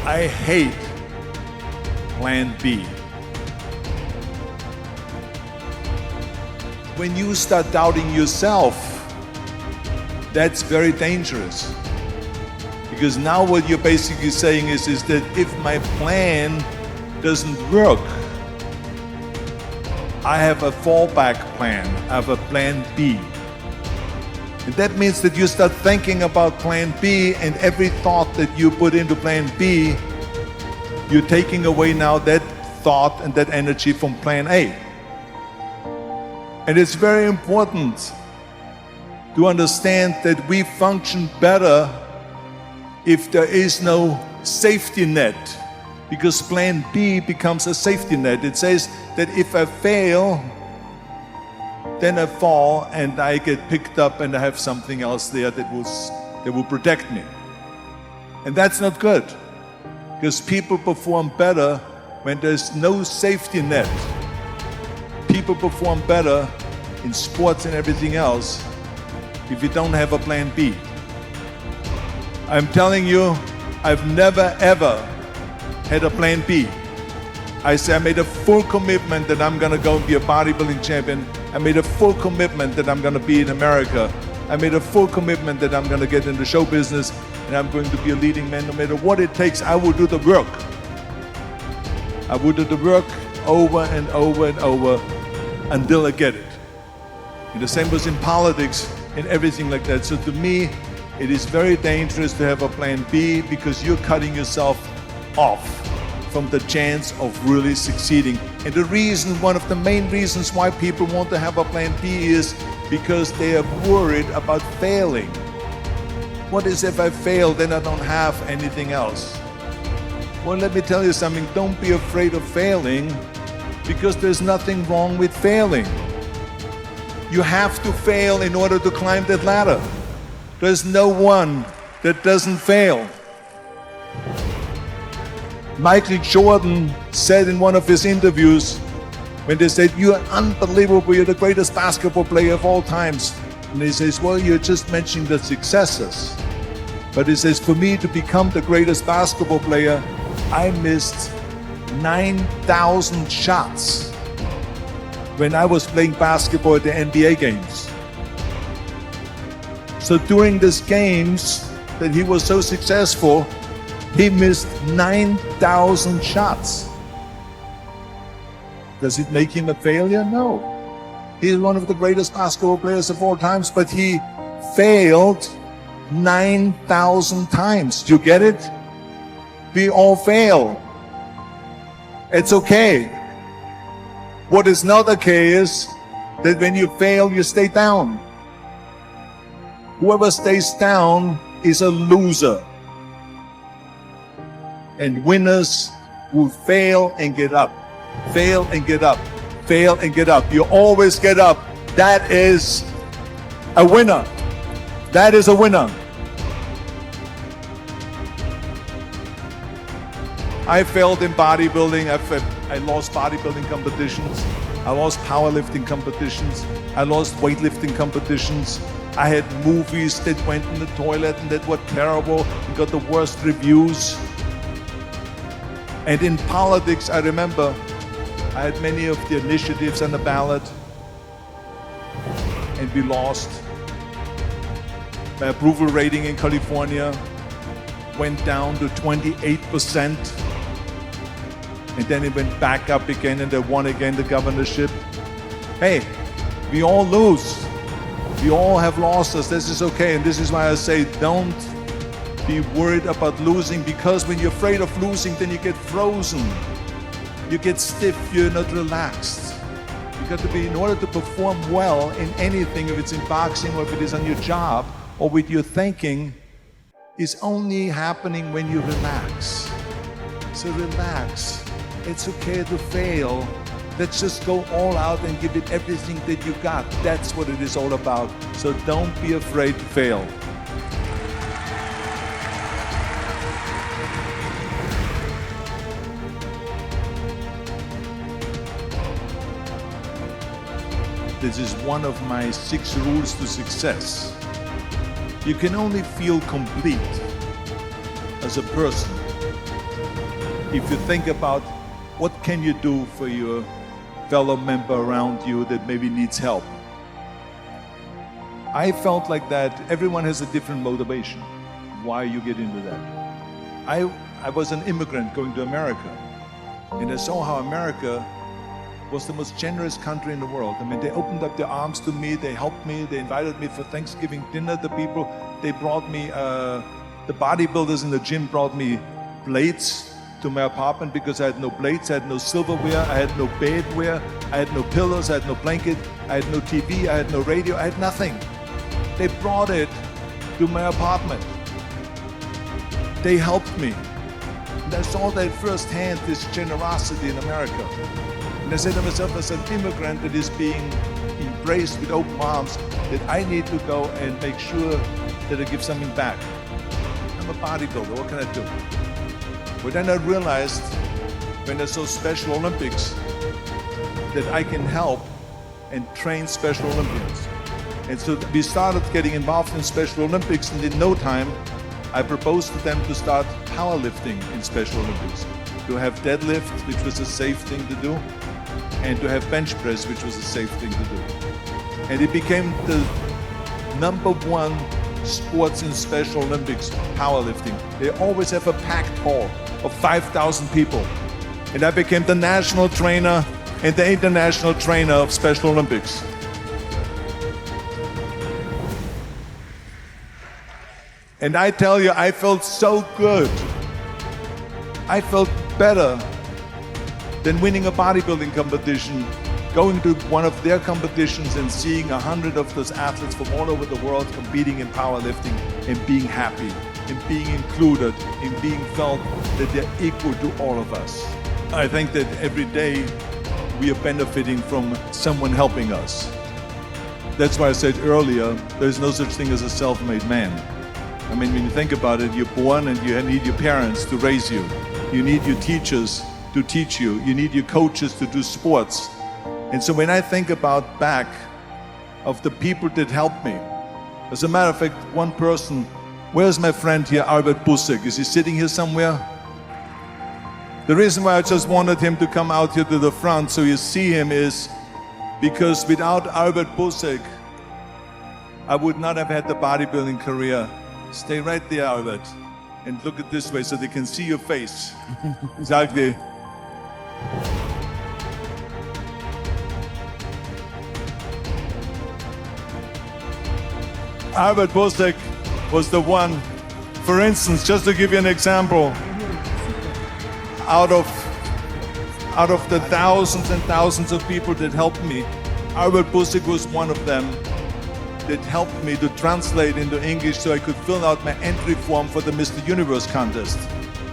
I hate plan B. When you start doubting yourself, that's very dangerous. Because now what you're basically saying is that if my plan doesn't work, I have a fallback plan, I have a plan B. And that means that you start thinking about plan B, and every thought that you put into plan B, you're taking away now that thought and that energy from plan A. And it's very important to understand that we function better if there is no safety net, because plan B becomes a safety net. It says that if I fail, then I fall and I get picked up and I have something else there that will protect me. And that's not good, because people perform better when there's no safety net. People perform better in sports and everything else if you don't have a plan B. I'm telling you, I've never ever had a plan B. I made a full commitment that I'm gonna go and be a bodybuilding champion. I made a full commitment that I'm gonna be in America. I made a full commitment that I'm gonna get into show business and I'm going to be a leading man. No matter what it takes, I will do the work. I will do the work over and over and over until I get it. And the same was in politics and everything like that. So to me, it is very dangerous to have a plan B, because you're cutting yourself off from the chance of really succeeding. And the reason, one of the main reasons why people want to have a plan B is because they are worried about failing. What is if I fail, then I don't have anything else? Well, let me tell you something, don't be afraid of failing, because there's nothing wrong with failing. You have to fail in order to climb that ladder. There's no one that doesn't fail. Michael Jordan said in one of his interviews, when they said, "You're unbelievable, you're the greatest basketball player of all times." And he says, "Well, you're just mentioning the successes." But he says, "For me to become the greatest basketball player, I missed 9,000 shots when I was playing basketball at the NBA games." So during these games that he was so successful, he missed 9,000 shots. Does it make him a failure? No. He's one of the greatest basketball players of all times, but he failed 9,000 times. Do you get it? We all fail. It's okay. What is not okay is that when you fail, you stay down. Whoever stays down is a loser. And winners will fail and get up. Fail and get up. Fail and get up. You always get up. That is a winner. That is a winner. I failed in bodybuilding. I lost bodybuilding competitions. I lost powerlifting competitions. I lost weightlifting competitions. I had movies that went in the toilet and that were terrible and got the worst reviews. And in politics, I remember I had many of the initiatives on the ballot, and we lost. My approval rating in California went down to 28%. And then it went back up again, and they won again the governorship. Hey, we all lose. We all have losses. This is okay. And this is why I say don't be worried about losing, because when you're afraid of losing, then you get frozen. You get stiff. You're not relaxed. You got to be, in order to perform well in anything, if it's in boxing or if it is on your job or with your thinking, is only happening when you relax. So relax. It's okay to fail. Let's just go all out and give it everything that you got. That's what it is all about. So don't be afraid to fail. This is one of my 6 rules to success. You can only feel complete as a person if you think about what can you do for your fellow member around you that maybe needs help. I felt like that everyone has a different motivation why you get into that. I was an immigrant going to America, and I saw how America was the most generous country in the world. I mean, they opened up their arms to me, they helped me, they invited me for Thanksgiving dinner. The people, they brought me, the bodybuilders in the gym brought me plates to my apartment because I had no plates, I had no silverware, I had no bedware, I had no pillows, I had no blanket, I had no TV, I had no radio, I had nothing. They brought it to my apartment. They helped me. And I saw that firsthand, this generosity in America. And I said to myself, as an immigrant that is being embraced with open arms, that I need to go and make sure that I give something back. I'm a bodybuilder, what can I do? But then I realized, when I saw Special Olympics, that I can help and train Special Olympians. And so we started getting involved in Special Olympics, and in no time, I proposed to them to start powerlifting in Special Olympics. To have deadlift, which was a safe thing to do, and to have bench press, which was a safe thing to do. And it became the #1 sports in Special Olympics, powerlifting. They always have a packed hall of 5,000 people. And I became the national trainer and the international trainer of Special Olympics. And I tell you, I felt so good. I felt better than winning a bodybuilding competition, going to one of their competitions and seeing 100 of those athletes from all over the world competing in powerlifting and being happy, and being included, and being felt that they're equal to all of us. I think that every day we are benefiting from someone helping us. That's why I said earlier, there's no such thing as a self-made man. I mean, when you think about it, you're born and you need your parents to raise you. You need your teachers to teach you. You need your coaches to do sports. And so when I think about back of the people that helped me, as a matter of fact, one person, where's my friend here, Albert Busek? Is he sitting here somewhere? The reason why I just wanted him to come out here to the front so you see him is because without Albert Busek, I would not have had the bodybuilding career. Stay right there, Albert, and look at this way so they can see your face. Exactly. Albert Busek was the one, for instance, just to give you an example, out of the thousands and thousands of people that helped me, Arnold Schwarzenegger was one of them that helped me to translate into English so I could fill out my entry form for the Mr. Universe contest.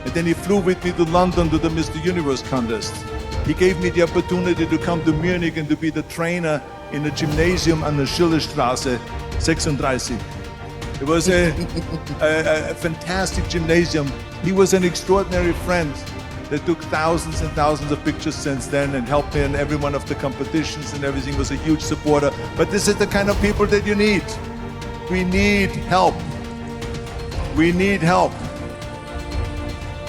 And then he flew with me to London to the Mr. Universe contest. He gave me the opportunity to come to Munich and to be the trainer in the gymnasium on the Schillerstraße 36. It was a fantastic gymnasium. He was an extraordinary friend that took thousands and thousands of pictures since then and helped me in every one of the competitions and everything, was a huge supporter. But this is the kind of people that you need. We need help. We need help.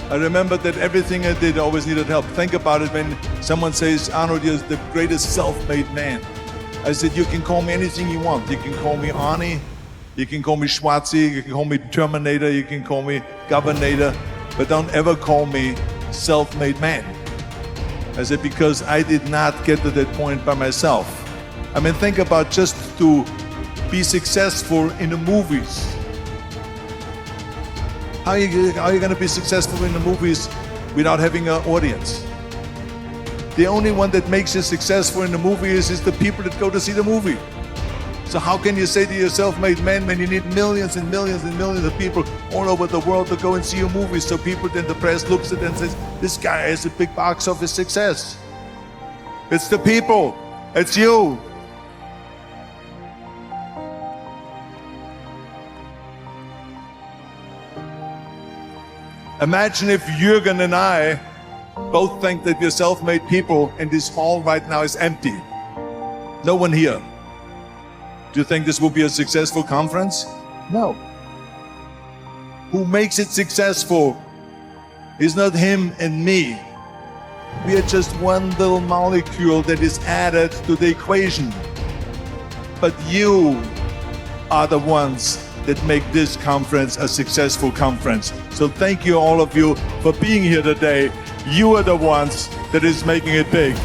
I remember that everything I did always needed help. Think about it when someone says, Arnold, you're the greatest self-made man. I said, you can call me anything you want. You can call me Arnie, you can call me Schwarzi, you can call me Terminator, you can call me Governator, but don't ever call me self-made man. I said, because I did not get to that point by myself. I mean, think about just to be successful in the movies. How are you going to be successful in the movies without having an audience? The only one that makes you successful in the movies is the people that go to see the movie. So how can you say to your self-made man when you need millions and millions and millions of people all over the world to go and see your movies, so people, then the press looks at it and says, this guy has a big box office success. It's the people. It's you. Imagine if Jürgen and I both think that we're self-made people and this hall right now is empty. No one here. Do you think this will be a successful conference? No. Who makes it successful It's not him and me. We are just one little molecule that is added to the equation. But you are the ones that make this conference a successful conference. So thank you, all of you, for being here today. You are the ones that is making it big.